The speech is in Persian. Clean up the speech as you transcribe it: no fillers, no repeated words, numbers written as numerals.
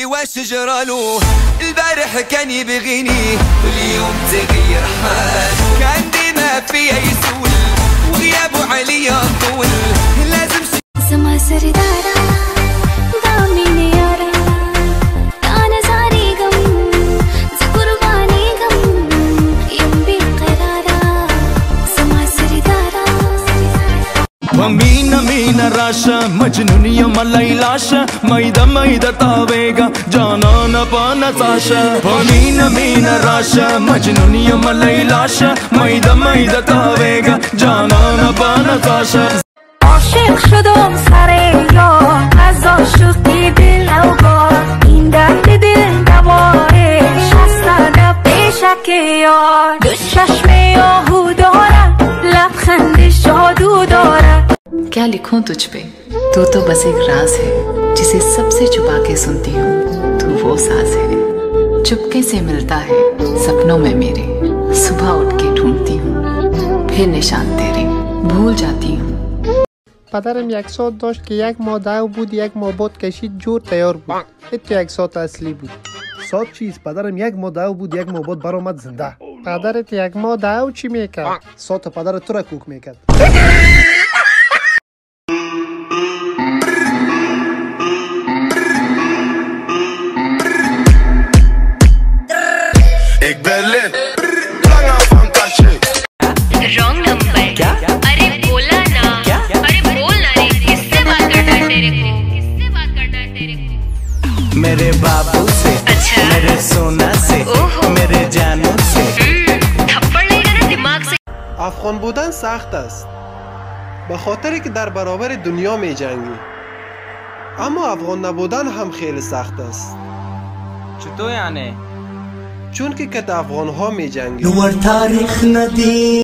واش جرالو البارح كان يبغيني واليوم تغير حاله كان ديما فيا يسول وغيابه عليا طول لازم سما سردارا داميني يارا انا زاري غم زقرباني غم يوم بقرارا سما سردارا ومينا مينا راشا مجنونية ملاي لاشا ميدا ميدا طاويغا جانا نبانا ساشا ومينا مينا راشا مجنونية ملاي لاشا ميدا ميدا طاويغا جانا نبانا ساشا عاشق شدم سر یار از عاشقی دل اوگار این درد دل دوارش هستن پیشک یار دو چشم آهو دارم لبخندش جادو دارم क्या लिखूं तुझ पे तू तो बस एक राज है जिसे सबसे छुपा के सुनती हूँ तू वो साज है चुपके से मिलता है सपनों में मेरे सुबह उठ के ढूंढती हूँ फिर निशान तेरे भूल जाती हूँ پدرم یک ساعت داشت که یک ماه دو بود یک ماه بعد کشید جور تیار بود حتی یک ساعت اصلی بود ساعت چیست؟ پدرم یک ماه دو بود یک ماه بعد برآمد زنده. پدرت یک ماه دو چی میکرد؟ ساعت پدر تو را کوک میکرد. Ik ben lid, langer van Tachi. Wrong number. क्या? अरे बोला ना. क्या? अरे बोल ना रे. किससे बात करना है तेरे को? किससे बात करना है तेरे को? मेरे बाबू से अच्छा मेरे सोना से मेरे जानू से थप्पड़ लगेगा ना दिमाग से. افغان بودن سخت است به خاطری که در برابر دنیا می جنگی، اما افغان نبودن هم خیلی سخت است. چطور یعنی؟ چون که افغان ها می جنگی. تاریخ ندی